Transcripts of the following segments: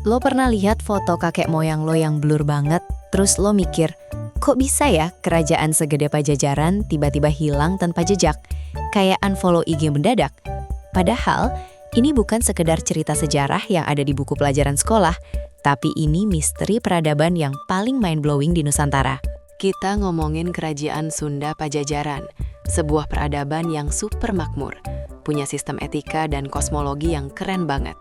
Lo pernah lihat foto kakek moyang lo yang blur banget, terus lo mikir, kok bisa ya kerajaan segede Pajajaran tiba-tiba hilang tanpa jejak, kayak unfollow IG mendadak? Padahal, ini bukan sekedar cerita sejarah yang ada di buku pelajaran sekolah, tapi ini misteri peradaban yang paling mind-blowing di Nusantara. Kita ngomongin kerajaan Sunda Pajajaran, sebuah peradaban yang super makmur, punya sistem etika dan kosmologi yang keren banget.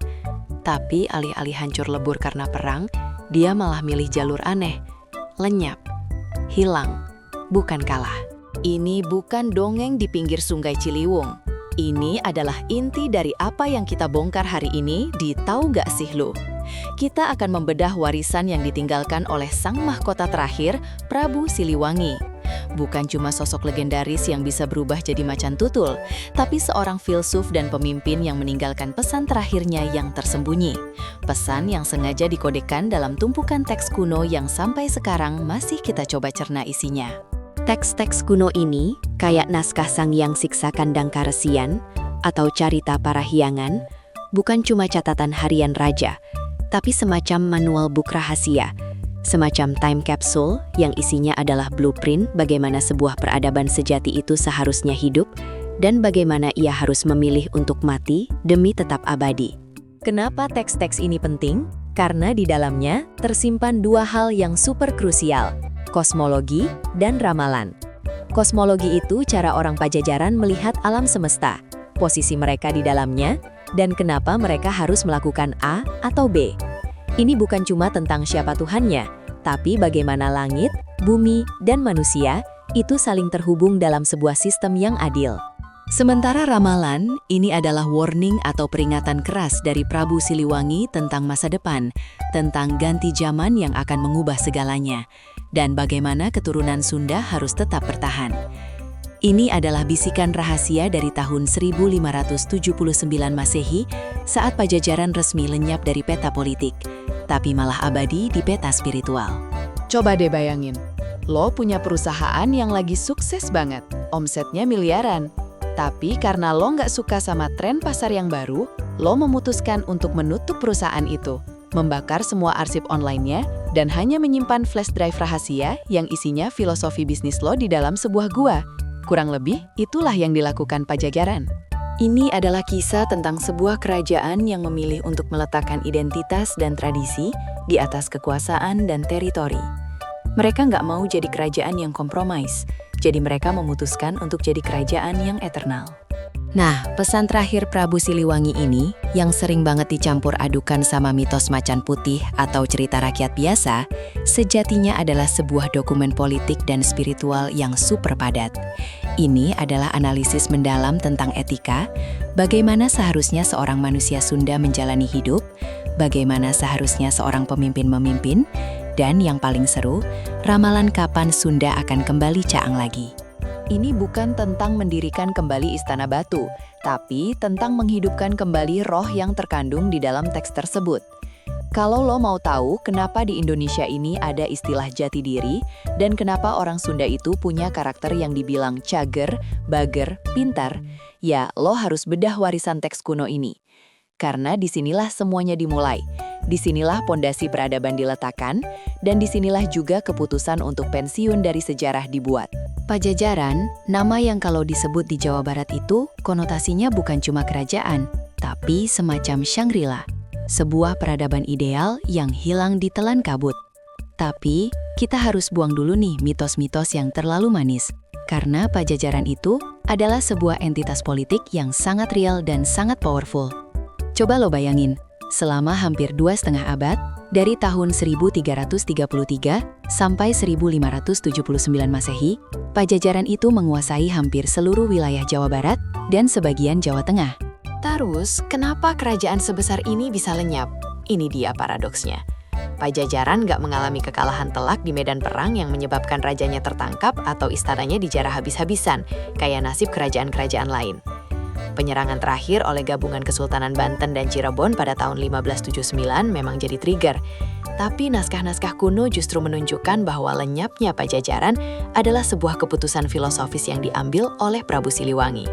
Tapi alih-alih hancur lebur karena perang, dia malah milih jalur aneh, lenyap, hilang, bukan kalah. Ini bukan dongeng di pinggir Sungai Ciliwung. Ini adalah inti dari apa yang kita bongkar hari ini di Tahu Gak Sih Lu? Kita akan membedah warisan yang ditinggalkan oleh sang mahkota terakhir, Prabu Siliwangi. Bukan cuma sosok legendaris yang bisa berubah jadi macan tutul, tapi seorang filsuf dan pemimpin yang meninggalkan pesan terakhirnya yang tersembunyi. Pesan yang sengaja dikodekan dalam tumpukan teks kuno yang sampai sekarang masih kita coba cerna isinya. Teks-teks kuno ini, kayak naskah Sangyang Siksa Kandang Karesian atau Carita Parahyangan, bukan cuma catatan harian raja, tapi semacam manual book rahasia, semacam time capsule yang isinya adalah blueprint bagaimana sebuah peradaban sejati itu seharusnya hidup dan bagaimana ia harus memilih untuk mati demi tetap abadi. Kenapa teks-teks ini penting? Karena di dalamnya tersimpan dua hal yang super krusial, kosmologi dan ramalan. Kosmologi itu cara orang Pajajaran melihat alam semesta, posisi mereka di dalamnya, dan kenapa mereka harus melakukan A atau B. Ini bukan cuma tentang siapa Tuhannya, tapi bagaimana langit, bumi, dan manusia itu saling terhubung dalam sebuah sistem yang adil. Sementara ramalan, ini adalah warning atau peringatan keras dari Prabu Siliwangi tentang masa depan, tentang ganti zaman yang akan mengubah segalanya, dan bagaimana keturunan Sunda harus tetap bertahan. Ini adalah bisikan rahasia dari tahun 1579 Masehi saat Pajajaran resmi lenyap dari peta politik, tapi malah abadi di peta spiritual. Coba deh bayangin, lo punya perusahaan yang lagi sukses banget, omsetnya miliaran. Tapi karena lo nggak suka sama tren pasar yang baru, lo memutuskan untuk menutup perusahaan itu, membakar semua arsip online-nya, dan hanya menyimpan flash drive rahasia yang isinya filosofi bisnis lo di dalam sebuah gua. Kurang lebih, itulah yang dilakukan Pajajaran. Ini adalah kisah tentang sebuah kerajaan yang memilih untuk meletakkan identitas dan tradisi di atas kekuasaan dan teritori. Mereka nggak mau jadi kerajaan yang kompromis, jadi mereka memutuskan untuk jadi kerajaan yang eternal. Nah, pesan terakhir Prabu Siliwangi ini, yang sering banget dicampur adukan sama mitos macan putih atau cerita rakyat biasa, sejatinya adalah sebuah dokumen politik dan spiritual yang super padat. Ini adalah analisis mendalam tentang etika, bagaimana seharusnya seorang manusia Sunda menjalani hidup, bagaimana seharusnya seorang pemimpin memimpin, dan yang paling seru, ramalan kapan Sunda akan kembali caang lagi. Ini bukan tentang mendirikan kembali Istana Batu, tapi tentang menghidupkan kembali roh yang terkandung di dalam teks tersebut. Kalau lo mau tahu kenapa di Indonesia ini ada istilah jati diri, dan kenapa orang Sunda itu punya karakter yang dibilang cager, bager, pintar, ya lo harus bedah warisan teks kuno ini. Karena disinilah semuanya dimulai, disinilah pondasi peradaban diletakkan, dan disinilah juga keputusan untuk pensiun dari sejarah dibuat. Pajajaran, nama yang kalau disebut di Jawa Barat itu konotasinya bukan cuma kerajaan, tapi semacam Shangri-La, sebuah peradaban ideal yang hilang di telan kabut. Tapi, kita harus buang dulu nih mitos-mitos yang terlalu manis, karena Pajajaran itu adalah sebuah entitas politik yang sangat real dan sangat powerful. Coba lo bayangin, selama hampir 2,5 abad, dari tahun 1333 sampai 1579 Masehi, Pajajaran itu menguasai hampir seluruh wilayah Jawa Barat dan sebagian Jawa Tengah. Terus, kenapa kerajaan sebesar ini bisa lenyap? Ini dia paradoksnya. Pajajaran nggak mengalami kekalahan telak di medan perang yang menyebabkan rajanya tertangkap atau istananya dijarah habis-habisan, kayak nasib kerajaan-kerajaan lain. Penyerangan terakhir oleh gabungan Kesultanan Banten dan Cirebon pada tahun 1579 memang jadi trigger. Tapi naskah-naskah kuno justru menunjukkan bahwa lenyapnya Pajajaran adalah sebuah keputusan filosofis yang diambil oleh Prabu Siliwangi.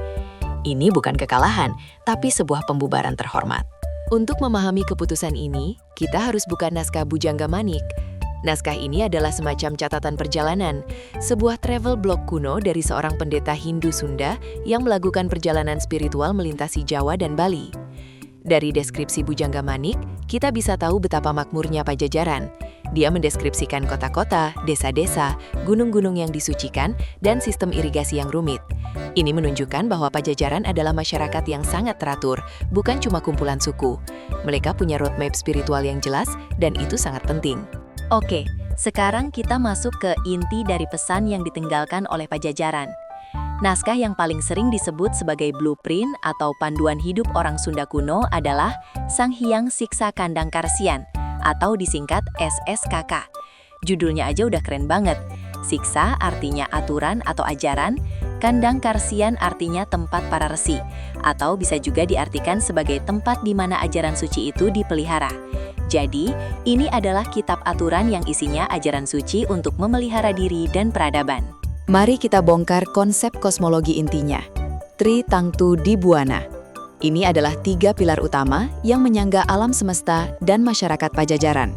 Ini bukan kekalahan, tapi sebuah pembubaran terhormat. Untuk memahami keputusan ini, kita harus buka naskah Bujangga Manik. Naskah ini adalah semacam catatan perjalanan, sebuah travel blog kuno dari seorang pendeta Hindu Sunda yang melakukan perjalanan spiritual melintasi Jawa dan Bali. Dari deskripsi Bujangga Manik, kita bisa tahu betapa makmurnya Pajajaran. Dia mendeskripsikan kota-kota, desa-desa, gunung-gunung yang disucikan, dan sistem irigasi yang rumit. Ini menunjukkan bahwa Pajajaran adalah masyarakat yang sangat teratur, bukan cuma kumpulan suku. Mereka punya roadmap spiritual yang jelas, dan itu sangat penting. Oke, sekarang kita masuk ke inti dari pesan yang ditinggalkan oleh Pajajaran. Naskah yang paling sering disebut sebagai blueprint atau panduan hidup orang Sunda kuno adalah Sang Hyang Siksa Kandang Karsian atau disingkat SSKK. Judulnya aja udah keren banget. Siksa artinya aturan atau ajaran, Kandang Karsian artinya tempat para resi, atau bisa juga diartikan sebagai tempat di mana ajaran suci itu dipelihara. Jadi, ini adalah kitab aturan yang isinya ajaran suci untuk memelihara diri dan peradaban. Mari kita bongkar konsep kosmologi intinya. Tri Tangtu Di Buana. Ini adalah 3 pilar utama yang menyangga alam semesta dan masyarakat Pajajaran.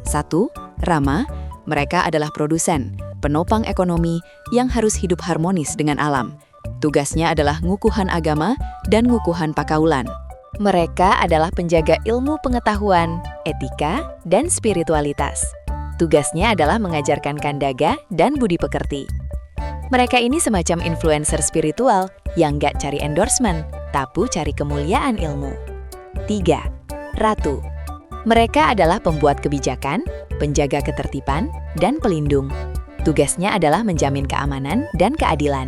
1. Rama, mereka adalah produsen, penopang ekonomi yang harus hidup harmonis dengan alam. Tugasnya adalah ngukuhan agama dan ngukuhan pakaulan. Mereka adalah penjaga ilmu pengetahuan, etika, dan spiritualitas. Tugasnya adalah mengajarkan kandaga dan budi pekerti. Mereka ini semacam influencer spiritual yang nggak cari endorsement, tapi cari kemuliaan ilmu. 3. Ratu. Mereka adalah pembuat kebijakan, penjaga ketertiban, dan pelindung. Tugasnya adalah menjamin keamanan dan keadilan.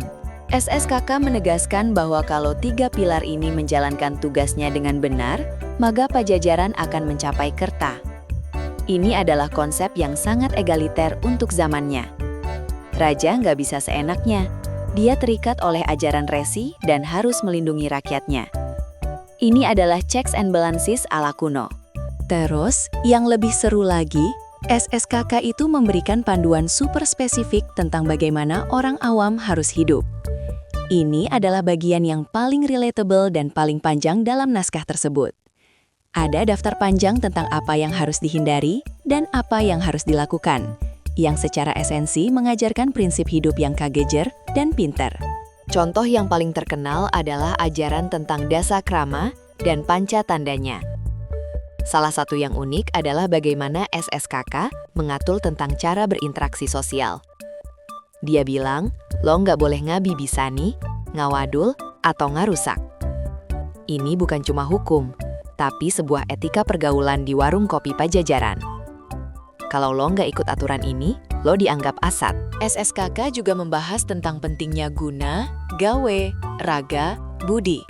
SSKK menegaskan bahwa kalau 3 pilar ini menjalankan tugasnya dengan benar, maka Pajajaran akan mencapai kerta. Ini adalah konsep yang sangat egaliter untuk zamannya. Raja nggak bisa seenaknya. Dia terikat oleh ajaran resi dan harus melindungi rakyatnya. Ini adalah checks and balances ala kuno. Terus, yang lebih seru lagi, SSKK itu memberikan panduan super spesifik tentang bagaimana orang awam harus hidup. Ini adalah bagian yang paling relatable dan paling panjang dalam naskah tersebut. Ada daftar panjang tentang apa yang harus dihindari dan apa yang harus dilakukan, yang secara esensi mengajarkan prinsip hidup yang kagejer dan pintar. Contoh yang paling terkenal adalah ajaran tentang dasa krama dan panca tandanya. Salah satu yang unik adalah bagaimana SSKK mengatur tentang cara berinteraksi sosial. Dia bilang, lo nggak boleh ngabi bisani, ngawadul, atau ngarusak. Ini bukan cuma hukum, tapi sebuah etika pergaulan di warung kopi Pajajaran. Kalau lo nggak ikut aturan ini, lo dianggap asat. SSKK juga membahas tentang pentingnya guna, gawe, raga, budi.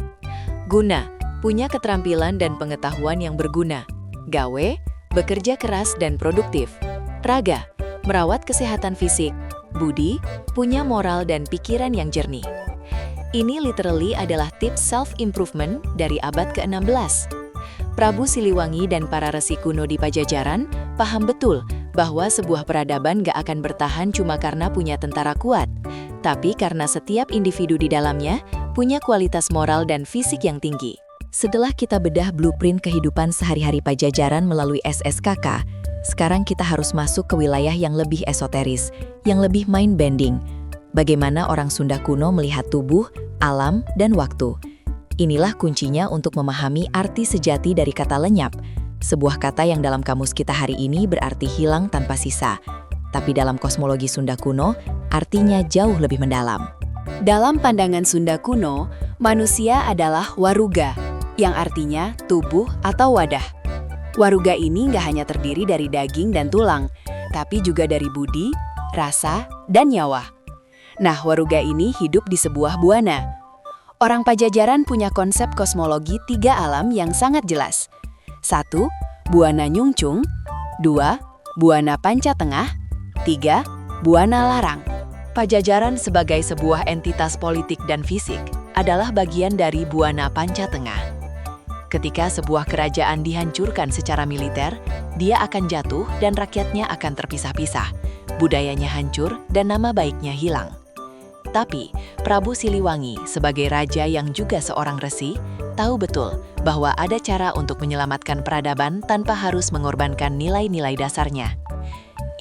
Guna, punya keterampilan dan pengetahuan yang berguna. Gawe, bekerja keras dan produktif. Raga, merawat kesehatan fisik. Budi, punya moral dan pikiran yang jernih. Ini literally adalah tips self-improvement dari abad ke-16. Prabu Siliwangi dan para resi kuno di Pajajaran paham betul bahwa sebuah peradaban gak akan bertahan cuma karena punya tentara kuat, tapi karena setiap individu di dalamnya punya kualitas moral dan fisik yang tinggi. Setelah kita bedah blueprint kehidupan sehari-hari Pajajaran melalui SSKK, sekarang kita harus masuk ke wilayah yang lebih esoteris, yang lebih mind-bending. Bagaimana orang Sunda kuno melihat tubuh, alam, dan waktu. Inilah kuncinya untuk memahami arti sejati dari kata lenyap, sebuah kata yang dalam kamus kita hari ini berarti hilang tanpa sisa. Tapi dalam kosmologi Sunda kuno, artinya jauh lebih mendalam. Dalam pandangan Sunda kuno, manusia adalah waruga, yang artinya tubuh atau wadah. Waruga ini nggak hanya terdiri dari daging dan tulang, tapi juga dari budi, rasa, dan nyawa. Nah, waruga ini hidup di sebuah buana. Orang Pajajaran punya konsep kosmologi 3 alam yang sangat jelas. 1. Buana Nyungcung. 2. Buana Panca Tengah. 3. Buana Larang. Pajajaran sebagai sebuah entitas politik dan fisik adalah bagian dari Buana Panca Tengah. Ketika sebuah kerajaan dihancurkan secara militer, dia akan jatuh dan rakyatnya akan terpisah-pisah. Budayanya hancur dan nama baiknya hilang. Tapi, Prabu Siliwangi sebagai raja yang juga seorang resi, tahu betul bahwa ada cara untuk menyelamatkan peradaban tanpa harus mengorbankan nilai-nilai dasarnya.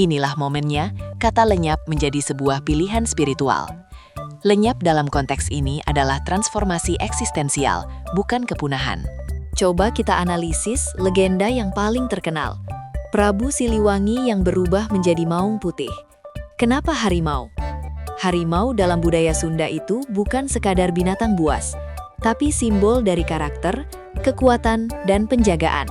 Inilah momennya, kata lenyap menjadi sebuah pilihan spiritual. Lenyap dalam konteks ini adalah transformasi eksistensial, bukan kepunahan. Coba kita analisis legenda yang paling terkenal. Prabu Siliwangi yang berubah menjadi maung putih. Kenapa harimau? Harimau dalam budaya Sunda itu bukan sekadar binatang buas, tapi simbol dari karakter, kekuatan, dan penjagaan.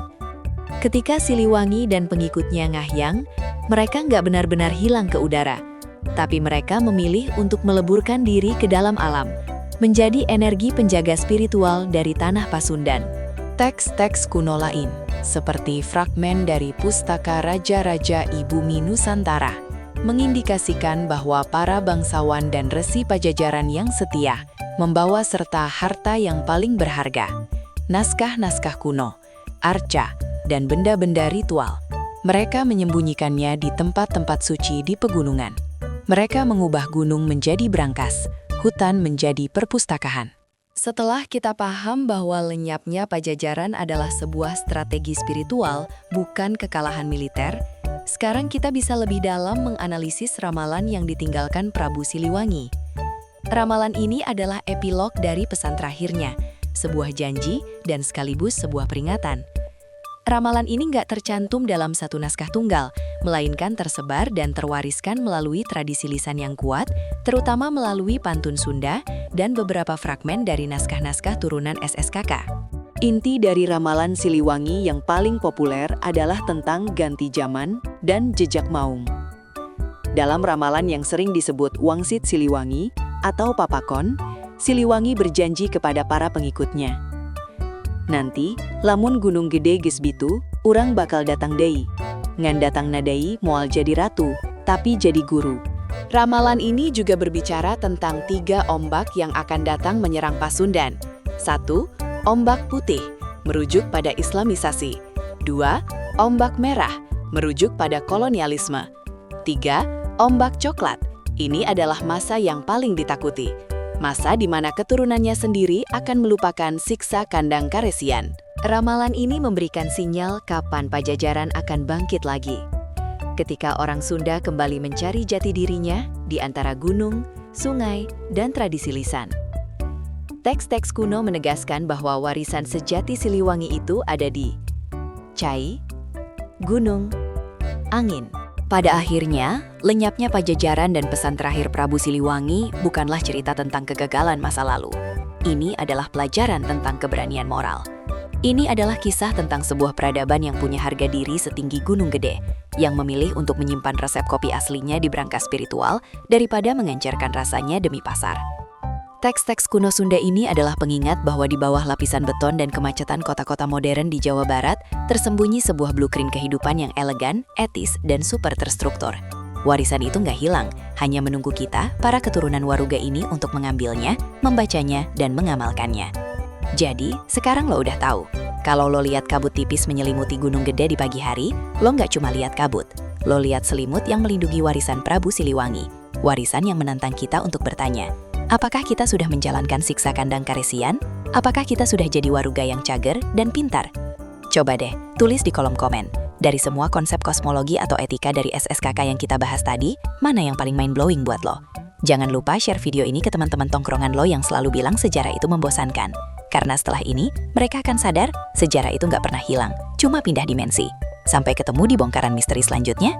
Ketika Siliwangi dan pengikutnya ngahyang, mereka nggak benar-benar hilang ke udara, tapi mereka memilih untuk meleburkan diri ke dalam alam, menjadi energi penjaga spiritual dari tanah Pasundan. Teks-teks kuno lain, seperti fragmen dari Pustaka Raja-Raja Ibumi Nusantara, mengindikasikan bahwa para bangsawan dan resi Pajajaran yang setia membawa serta harta yang paling berharga, naskah-naskah kuno, arca, dan benda-benda ritual. Mereka menyembunyikannya di tempat-tempat suci di pegunungan. Mereka mengubah gunung menjadi brankas, hutan menjadi perpustakaan. Setelah kita paham bahwa lenyapnya Pajajaran adalah sebuah strategi spiritual, bukan kekalahan militer, sekarang kita bisa lebih dalam menganalisis ramalan yang ditinggalkan Prabu Siliwangi. Ramalan ini adalah epilog dari pesan terakhirnya, sebuah janji dan sekaligus sebuah peringatan. Ramalan ini nggak tercantum dalam satu naskah tunggal, melainkan tersebar dan terwariskan melalui tradisi lisan yang kuat, terutama melalui pantun Sunda dan beberapa fragmen dari naskah-naskah turunan SSKK. Inti dari ramalan Siliwangi yang paling populer adalah tentang ganti zaman dan jejak maung. Dalam ramalan yang sering disebut Wangsit Siliwangi atau Papakon, Siliwangi berjanji kepada para pengikutnya. Nanti, lamun gunung gede geus bitu, urang bakal datang deui. Ngan datang nadai moal jadi ratu, tapi jadi guru. Ramalan ini juga berbicara tentang 3 ombak yang akan datang menyerang Pasundan. 1. Ombak putih, merujuk pada Islamisasi. 2. Ombak merah, merujuk pada kolonialisme. 3. Ombak coklat, ini adalah masa yang paling ditakuti. Masa di mana keturunannya sendiri akan melupakan siksa kandang Karesian. Ramalan ini memberikan sinyal kapan Pajajaran akan bangkit lagi. Ketika orang Sunda kembali mencari jati dirinya di antara gunung, sungai, dan tradisi lisan. Teks-teks kuno menegaskan bahwa warisan sejati Siliwangi itu ada di cai, gunung, angin. Pada akhirnya, lenyapnya Pajajaran dan pesan terakhir Prabu Siliwangi bukanlah cerita tentang kegagalan masa lalu. Ini adalah pelajaran tentang keberanian moral. Ini adalah kisah tentang sebuah peradaban yang punya harga diri setinggi gunung gede, yang memilih untuk menyimpan resep kopi aslinya di brankas spiritual daripada mengencerkan rasanya demi pasar. Teks-teks kuno Sunda ini adalah pengingat bahwa di bawah lapisan beton dan kemacetan kota-kota modern di Jawa Barat tersembunyi sebuah blueprint kehidupan yang elegan, etis, dan super terstruktur. Warisan itu nggak hilang, hanya menunggu kita, para keturunan Waruga ini untuk mengambilnya, membacanya, dan mengamalkannya. Jadi, sekarang lo udah tahu, kalau lo lihat kabut tipis menyelimuti gunung gede di pagi hari, lo nggak cuma lihat kabut, lo lihat selimut yang melindungi warisan Prabu Siliwangi, warisan yang menantang kita untuk bertanya, apakah kita sudah menjalankan siksa kandang Karesian? Apakah kita sudah jadi Waruga yang cager dan pintar? Coba deh, tulis di kolom komen. Dari semua konsep kosmologi atau etika dari SSKK yang kita bahas tadi, mana yang paling mind-blowing buat lo? Jangan lupa share video ini ke teman-teman tongkrongan lo yang selalu bilang sejarah itu membosankan. Karena setelah ini, mereka akan sadar sejarah itu nggak pernah hilang, cuma pindah dimensi. Sampai ketemu di bongkaran misteri selanjutnya.